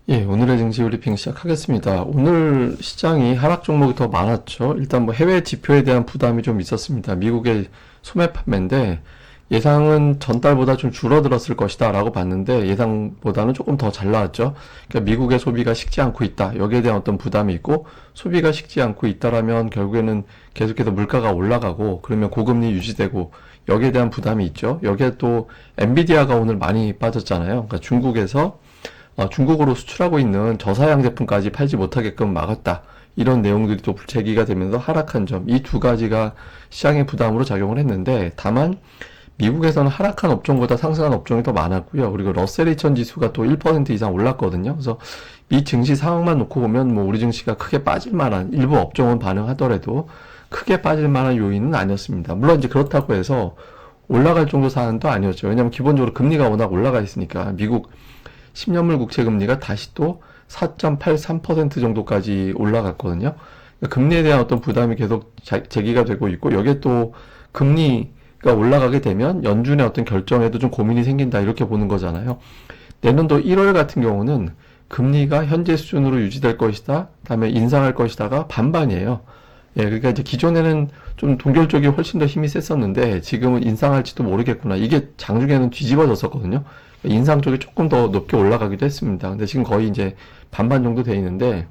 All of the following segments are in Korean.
예, 오늘의 증시 브리핑 시작하겠습니다. 오늘 시장이 하락 종목이 더 많았죠. 일단 뭐 해외 지표에 대한 부담이 좀 있었습니다. 미국의 소매 판매인데 예상은 전달보다 좀 줄어들었을 것이다 라고 봤는데 예상보다는 조금 더 잘 나왔죠. 그러니까 미국의 소비가 식지 않고 있다. 여기에 대한 어떤 부담이 있고 소비가 식지 않고 있다라면 결국에는 계속해서 물가가 올라가고 그러면 고금리 유지되고 여기에 대한 부담이 있죠. 여기에 또 엔비디아가 오늘 많이 빠졌잖아요. 그러니까 중국에서 중국으로 수출하고 있는 저사양 제품까지 팔지 못하게끔 막았다. 이런 내용들이 또 제기가 되면서 하락한 점, 이 두 가지가 시장의 부담으로 작용을 했는데, 다만 미국에서는 하락한 업종보다 상승한 업종이 더 많았고요. 그리고 러셀 2000 지수가 또 1% 이상 올랐거든요. 그래서 미 증시 상황만 놓고 보면 뭐 우리 증시가 크게 빠질 만한 일부 업종은 반응하더라도 크게 빠질 만한 요인은 아니었습니다. 물론 이제 그렇다고 해서 올라갈 정도 사안도 아니었죠. 왜냐하면 기본적으로 금리가 워낙 올라가 있으니까 미국 10년물 국채 금리가 다시 또 4.83% 정도까지 올라갔거든요. 그러니까 금리에 대한 어떤 부담이 계속 제기가 되고 있고 여기에 또 금리가 올라가게 되면 연준의 어떤 결정에도 좀 고민이 생긴다 이렇게 보는 거잖아요. 내년도 1월 같은 경우는 금리가 현재 수준으로 유지될 것이다. 다음에 인상할 것이다가 반반이에요. 예, 그러니까 이제 기존에는 좀 동결 쪽이 훨씬 더 힘이 셌었는데 지금은 인상할지도 모르겠구나. 이게 장중에는 뒤집어졌었거든요. 인상 쪽이 조금 더 높게 올라가기도 했습니다. 근데 지금 거의 이제 반반 정도 돼 있는데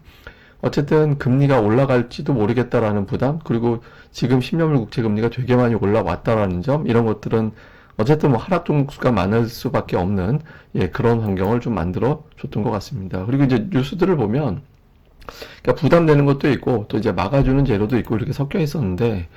어쨌든 금리가 올라갈지도 모르겠다라는 부담, 그리고 지금 10년물 국채 금리가 되게 많이 올라왔다라는 점, 이런 것들은 어쨌든 뭐 하락 종수가 많을 수밖에 없는 그런 환경을 좀 만들어 줬던 것 같습니다. 그리고 이제 뉴스들을 보면 그러니까 부담되는 것도 있고 또 이제 막아주는 재료도 있고 이렇게 섞여 있었는데,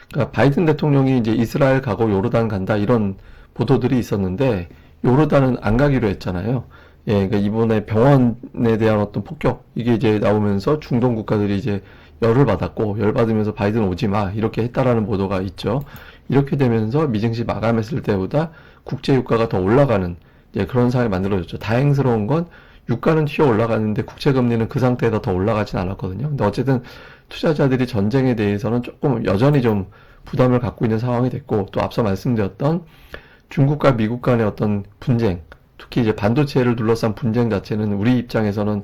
그러니까 바이든 대통령이 이제 이스라엘 가고 요르단 간다 이런 보도들이 있었는데 요르단은 안 가기로 했잖아요. 예, 그러니까 이번에 병원에 대한 어떤 폭격 이게 이제 나오면서 중동 국가들이 이제 열을 받았고 열 받으면서 바이든 오지 마 이렇게 했다라는 보도가 있죠. 이렇게 되면서 미증시 마감했을 때보다 국제 유가가 더 올라가는 그런 상황이 만들어졌죠. 다행스러운 건 유가는 튀어 올라가는데 국채 금리는 그 상태에서 더 올라가진 않았거든요. 근데 어쨌든 투자자들이 전쟁에 대해서는 조금 여전히 좀 부담을 갖고 있는 상황이 됐고, 또 앞서 말씀드렸던 중국과 미국 간의 어떤 분쟁, 특히 이제 반도체를 둘러싼 분쟁 자체는 우리 입장에서는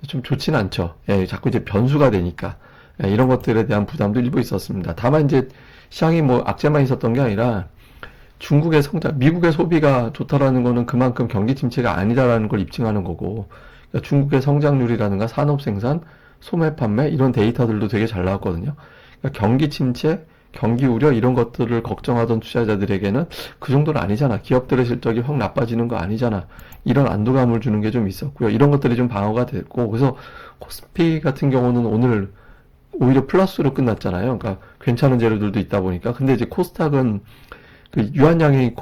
좀 좋지는 않죠. 예, 자꾸 이제 변수가 되니까. 예, 이런 것들에 대한 부담도 일부 있었습니다. 다만 이제 시장이 뭐 악재만 있었던 게 아니라 중국의 성장, 미국의 소비가 좋다라는 거는 그만큼 경기 침체가 아니다라는 걸 입증하는 거고, 그러니까 중국의 성장률이라든가 산업 생산, 소매 판매 이런 데이터들도 되게 잘 나왔거든요. 그러니까 경기 침체, 경기 우려 이런 것들을 걱정하던 투자자들에게는 그 정도는 아니잖아. 기업들의 실적이 확 나빠지는 거 아니잖아. 이런 안도감을 주는 게 좀 있었고요. 이런 것들이 좀 방어가 됐고, 그래서 코스피 같은 경우는 오늘 오히려 플러스로 끝났잖아요. 그러니까 괜찮은 재료들도 있다 보니까. 근데 이제 코스닥은 그 유한양의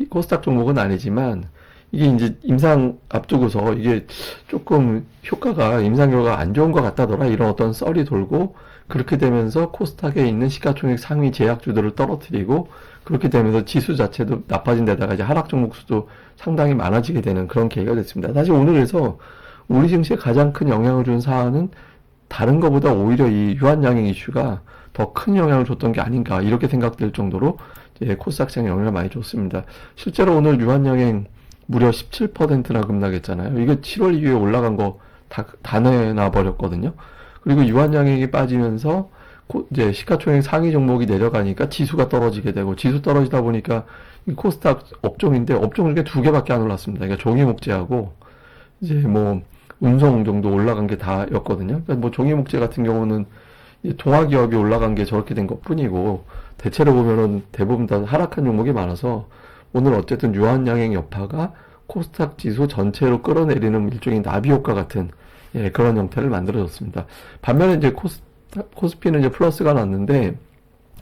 코스닥 종목은 아니지만 이게 이제 임상 앞두고서 이게 조금 효과가 임상 결과가 안 좋은 것 같다더라 이런 어떤 썰이 돌고, 그렇게 되면서 코스닥에 있는 시가총액 상위 제약주들을 떨어뜨리고 그렇게 되면서 지수 자체도 나빠진 데다가 이제 하락 종목 수도 상당히 많아지게 되는 그런 계기가 됐습니다. 사실 오늘 그래서 우리 증시에 가장 큰 영향을 준 사안은 다른 것보다 오히려 이 유한양행 이슈가 더 큰 영향을 줬던 게 아닌가 이렇게 생각될 정도로 코스닥 시장에 영향을 많이 줬습니다. 실제로 오늘 유한양행 무려 17%나 급락했잖아요. 이게 7월 이후에 올라간 거 다 내놔 버렸거든요. 그리고 유한양행이 빠지면서 이제 시가총액 상위 종목이 내려가니까 지수가 떨어지게 되고, 지수 떨어지다 보니까 이 코스닥 업종인데 업종 중에 두 개밖에 안 올랐습니다. 그러니까 종이목재하고 이제 뭐 운송 정도 올라간 게 다였거든요. 그러니까 뭐 종이목재 같은 경우는 동화기업이 올라간 게 저렇게 된 것뿐이고 대체로 보면은 대부분 다 하락한 종목이 많아서 오늘 어쨌든 유한양행 여파가 코스닥 지수 전체로 끌어내리는 일종의 나비 효과 같은 그런 형태를 만들어졌습니다. 반면에 이제 코스피는 이제 플러스가 났는데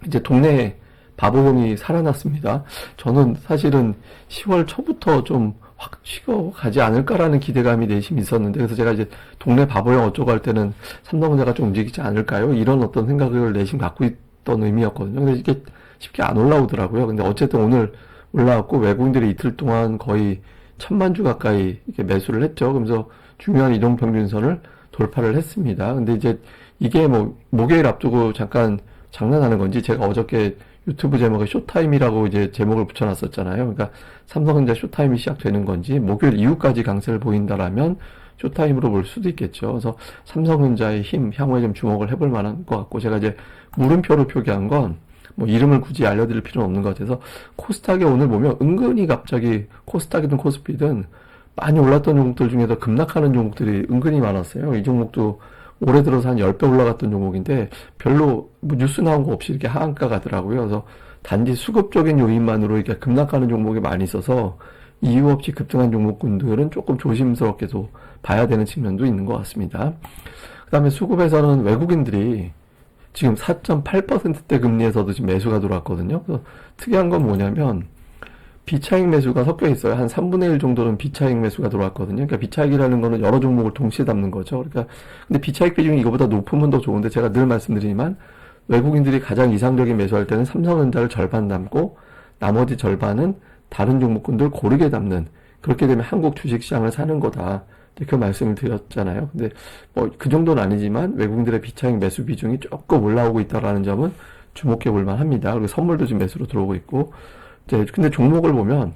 이제 동네 바보금이 살아났습니다. 저는 사실은 10월 초부터 좀 확 쉬어가지 않을까라는 기대감이 내심 있었는데, 그래서 제가 이제 동네 바보형 어쩌고 할 때는 삼성전자가 좀 움직이지 않을까요? 이런 어떤 생각을 내심 갖고 있던 의미였거든요. 근데 이게 쉽게 안 올라오더라고요. 근데 어쨌든 오늘 올라왔고 외국인들이 이틀 동안 거의 1000만 주 가까이 이렇게 매수를 했죠. 그러면서 중요한 이동평균선을 돌파를 했습니다. 근데 이제 이게 뭐 목요일 앞두고 잠깐 장난하는 건지 제가 어저께 유튜브 제목에 쇼타임이라고 이제 제목을 붙여놨었잖아요. 그러니까 삼성전자 쇼타임이 시작되는 건지 목요일 이후까지 강세를 보인다라면 쇼타임으로 볼 수도 있겠죠. 그래서 삼성전자의 힘 향후에 좀 주목을 해볼 만한 것 같고, 제가 이제 물음표로 표기한 건 뭐 이름을 굳이 알려드릴 필요는 없는 것 같아서, 코스닥에 오늘 보면 은근히 갑자기 코스닥이든 코스피든 많이 올랐던 종목들 중에서 급락하는 종목들이 은근히 많았어요. 이 종목도 올해 들어서 한 10배 올라갔던 종목인데 별로 뭐 뉴스 나온 거 없이 이렇게 하한가 가더라고요. 그래서 단지 수급적인 요인만으로 이렇게 급락하는 종목이 많이 있어서 이유 없이 급등한 종목군들은 조금 조심스럽게도 봐야 되는 측면도 있는 것 같습니다. 그 다음에 수급에서는 외국인들이 지금 4.8%대 금리에서도 지금 매수가 들어왔거든요. 그래서 특이한 건 뭐냐면 비차익 매수가 섞여 있어요. 한 3분의 1 정도는 비차익 매수가 들어왔거든요. 그러니까 비차익이라는 거는 여러 종목을 동시에 담는 거죠. 그러니까 근데 비차익 비중이 이거보다 높으면 더 좋은데, 제가 늘 말씀드리지만 외국인들이 가장 이상적인 매수할 때는 삼성전자를 절반 담고 나머지 절반은 다른 종목군들 고르게 담는, 그렇게 되면 한국 주식시장을 사는 거다, 그 말씀을 드렸잖아요. 근데 뭐 그 정도는 아니지만 외국인들의 비차익 매수 비중이 조금 올라오고 있다라는 점은 주목해 볼 만합니다. 그리고 선물도 지금 매수로 들어오고 있고, 이제 근데 종목을 보면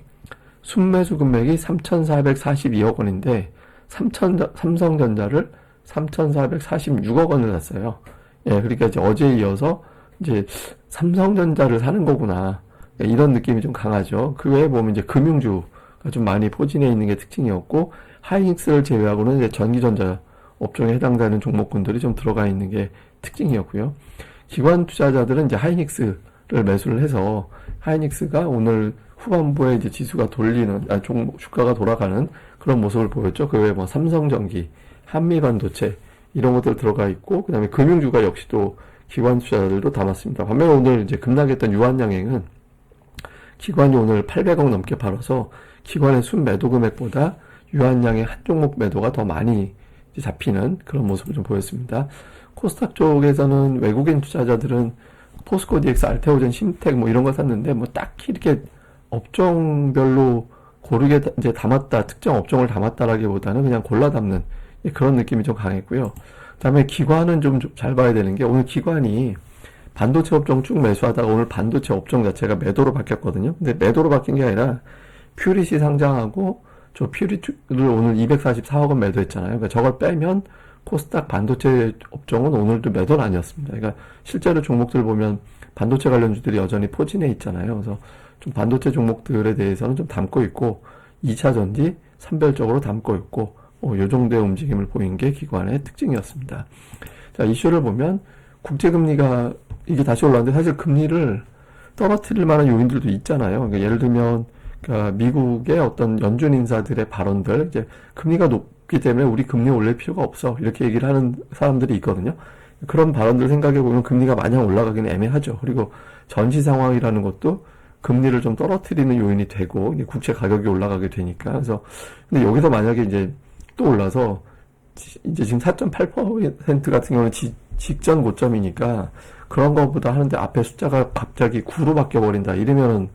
순매수 금액이 3,442억 원인데 삼성전자를 3,446억 원을 샀어요. 예, 그러니까 이제 어제에 이어서 이제 삼성전자를 사는 거구나, 이런 느낌이 좀 강하죠. 그 외에 보면 이제 금융주가 좀 많이 포진해 있는 게 특징이었고, 하이닉스를 제외하고는 이제 전기전자 업종에 해당되는 종목군들이 좀 들어가 있는 게 특징이었고요. 기관 투자자들은 이제 하이닉스를 매수를 해서 하이닉스가 오늘 후반부에 이제 지수가 돌리는, 종목 주가가 돌아가는 그런 모습을 보였죠. 그 외에 뭐 삼성전기, 한미반도체 이런 것들 들어가 있고, 그 다음에 금융주가 역시 또 기관 투자자들도 담았습니다. 반면에 오늘 이제 급락했던 유한양행은 기관이 오늘 800억 넘게 팔아서 기관의 순매도 금액보다 유한양의 한 종목 매도가 더 많이 잡히는 그런 모습을 좀 보였습니다. 코스닥 쪽에서는 외국인 투자자들은 포스코 DX, 알테오젠, 심텍 뭐 이런 거 샀는데, 뭐 딱히 이렇게 업종별로 고르게 이제 담았다, 특정 업종을 담았다라기보다는 그냥 골라 담는 그런 느낌이 좀 강했고요. 그다음에 기관은 좀 잘 봐야 되는 게, 오늘 기관이 반도체 업종 쭉 매수하다가 오늘 반도체 업종 자체가 매도로 바뀌었거든요. 근데 매도로 바뀐 게 아니라 퓨릿이 상장하고 저 퓨릿을 오늘 244억 원 매도했잖아요. 그러니까 저걸 빼면 코스닥 반도체 업종은 오늘도 매도는 아니었습니다. 그러니까 실제로 종목들 보면 반도체 관련주들이 여전히 포진해 있잖아요. 그래서 좀 반도체 종목들에 대해서는 좀 담고 있고, 2차 전지 산별적으로 담고 있고, 요 정도의 움직임을 보인 게 기관의 특징이었습니다. 자, 이슈를 보면 국제금리가 이게 다시 올라왔는데, 사실 금리를 떨어뜨릴 만한 요인들도 있잖아요. 그러니까 예를 들면 그러니까 미국의 어떤 연준 인사들의 발언들, 이제 금리가 높기 때문에 우리 금리 올릴 필요가 없어, 이렇게 얘기를 하는 사람들이 있거든요. 그런 발언들 생각해 보면 금리가 마냥 올라가기는 애매하죠. 그리고 전시 상황이라는 것도 금리를 좀 떨어뜨리는 요인이 되고, 이게 국채 가격이 올라가게 되니까. 그래서 근데 여기서 만약에 이제 또 올라서 이제 지금 4.8% 같은 경우는 직전 고점이니까 그런 것보다 하는데 앞에 숫자가 갑자기 9로 바뀌어 버린다, 이러면은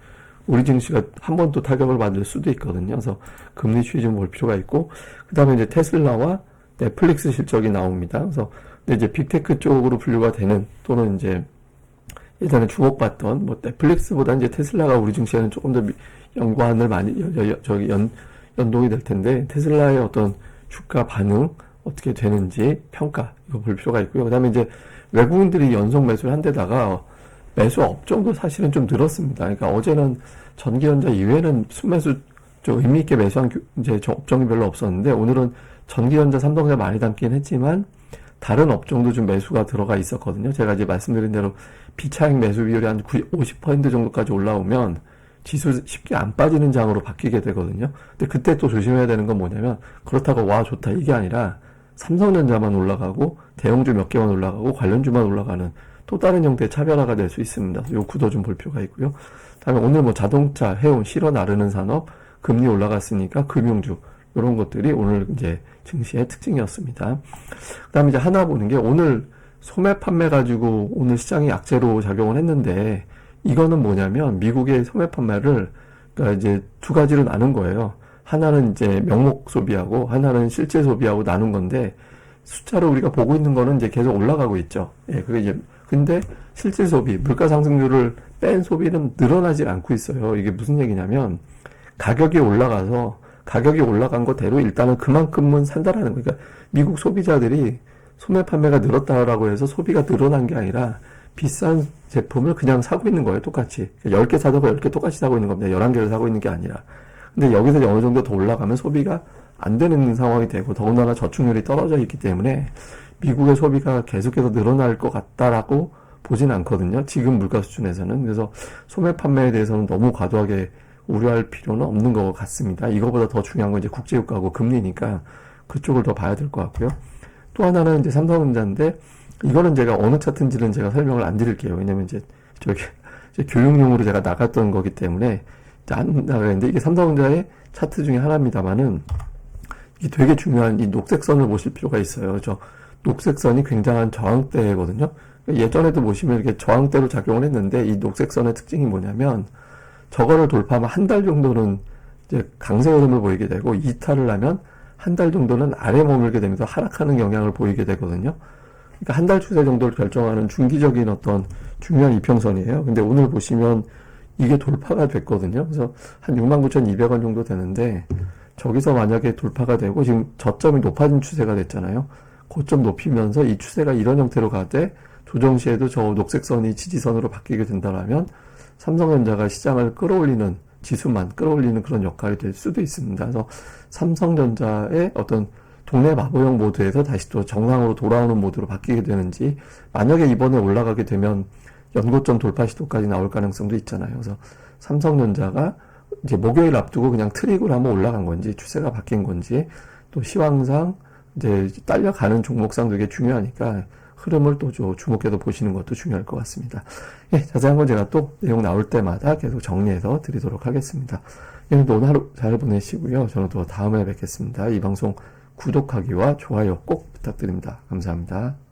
우리 증시가 한 번 또 타격을 받을 수도 있거든요. 그래서 금리 추이 좀 볼 필요가 있고, 그 다음에 이제 테슬라와 넷플릭스 실적이 나옵니다. 그래서 근데 이제 빅테크 쪽으로 분류가 되는, 또는 이제 예전에 주목받던 뭐 넷플릭스보다 이제 테슬라가 우리 증시에는 조금 더 연관을 많이 연동이 될 텐데, 테슬라의 어떤 주가 반응 어떻게 되는지 평가, 이거 볼 필요가 있고요. 그 다음에 이제 외국인들이 연속 매수를 한 데다가 매수 업종도 사실은 좀 늘었습니다. 그러니까 어제는 전기전자 이외에는 순매수 좀 의미 있게 매수한 이제 업종이 별로 없었는데, 오늘은 전기전자, 삼성전자 많이 담긴 했지만 다른 업종도 좀 매수가 들어가 있었거든요. 제가 이제 말씀드린 대로 비차익 매수 비율이 한 50% 정도까지 올라오면 지수 쉽게 안 빠지는 장으로 바뀌게 되거든요. 근데 그때 또 조심해야 되는 건 뭐냐면, 그렇다고 와 좋다 이게 아니라 삼성전자만 올라가고 대형주 몇 개만 올라가고 관련주만 올라가는 또 다른 형태의 차별화가 될 수 있습니다. 요 구도 좀 볼 필요가 있고요. 다음에 오늘 뭐 자동차, 해운, 실어 나르는 산업, 금리 올라갔으니까 금융주, 이런 것들이 오늘 이제 증시의 특징이었습니다. 그 다음에 이제 하나 보는 게, 오늘 소매 판매 가지고 오늘 시장이 약재로 작용을 했는데, 이거는 뭐냐면 미국의 소매 판매를 그러니까 이제 두 가지로 나눈 거예요. 하나는 이제 명목 소비하고 하나는 실제 소비하고 나눈 건데, 숫자로 우리가 보고 있는 거는 이제 계속 올라가고 있죠. 예, 그게 이제 근데 실제 소비, 물가 상승률을 뺀 소비는 늘어나지 않고 있어요. 이게 무슨 얘기냐면, 가격이 올라가서 가격이 올라간 거대로 일단은 그만큼은 산다라는 거예요. 그러니까 미국 소비자들이 소매 판매가 늘었다라고 해서 소비가 늘어난 게 아니라 비싼 제품을 그냥 사고 있는 거예요. 똑같이. 10개 사다가 10개 똑같이 사고 있는 겁니다. 11개를 사고 있는 게 아니라. 근데 여기서 어느 정도 더 올라가면 소비가 안 되는 상황이 되고 더군다나 저축률이 떨어져 있기 때문에 미국의 소비가 계속해서 늘어날 것 같다라고 보진 않거든요. 지금 물가 수준에서는. 그래서 소매 판매에 대해서는 너무 과도하게 우려할 필요는 없는 것 같습니다. 이거보다 더 중요한 건 이제 국제유가하고 금리니까 그쪽을 더 봐야 될 것 같고요. 또 하나는 이제 삼성전자인데 이거는 제가 어느 차트인지는 제가 설명을 안 드릴게요. 왜냐면 이제 저기 교육용으로 제가 나갔던 거기 때문에 안 나가는데 이게 삼성전자의 차트 중에 하나입니다만은 이게 되게 중요한 이 녹색선을 보실 필요가 있어요. 저 녹색선이 굉장한 저항대거든요. 예전에도 보시면 이렇게 저항대로 작용을 했는데 이 녹색선의 특징이 뭐냐면 저거를 돌파하면 한 달 정도는 이제 강세 흐름을 보이게 되고 이탈을 하면 한 달 정도는 아래 머물게 되면서 하락하는 영향을 보이게 되거든요. 그러니까 한 달 추세 정도를 결정하는 중기적인 어떤 중요한 이평선이에요. 근데 오늘 보시면 이게 돌파가 됐거든요. 그래서 한 69,200원 정도 되는데 저기서 만약에 돌파가 되고 지금 저점이 높아진 추세가 됐잖아요. 고점 높이면서 이 추세가 이런 형태로 가되 조정 시에도 저 녹색선이 지지선으로 바뀌게 된다면 삼성전자가 시장을 끌어올리는 지수만 끌어올리는 그런 역할이 될 수도 있습니다. 그래서 삼성전자의 어떤 동네 마보형 모드에서 다시 또 정상으로 돌아오는 모드로 바뀌게 되는지 만약에 이번에 올라가게 되면 연고점 돌파 시도까지 나올 가능성도 있잖아요. 그래서 삼성전자가 이제 목요일 앞두고 그냥 트릭으로 한번 올라간 건지 추세가 바뀐 건지 또 시황상 이제 딸려가는 종목상 되게 중요하니까 흐름을 또 주목해서 보시는 것도 중요할 것 같습니다. 예, 자세한 건 제가 또 내용 나올 때마다 계속 정리해서 드리도록 하겠습니다. 예, 오늘 하루 잘 보내시고요. 저는 또 다음에 뵙겠습니다. 이 방송 구독하기와 좋아요 꼭 부탁드립니다. 감사합니다.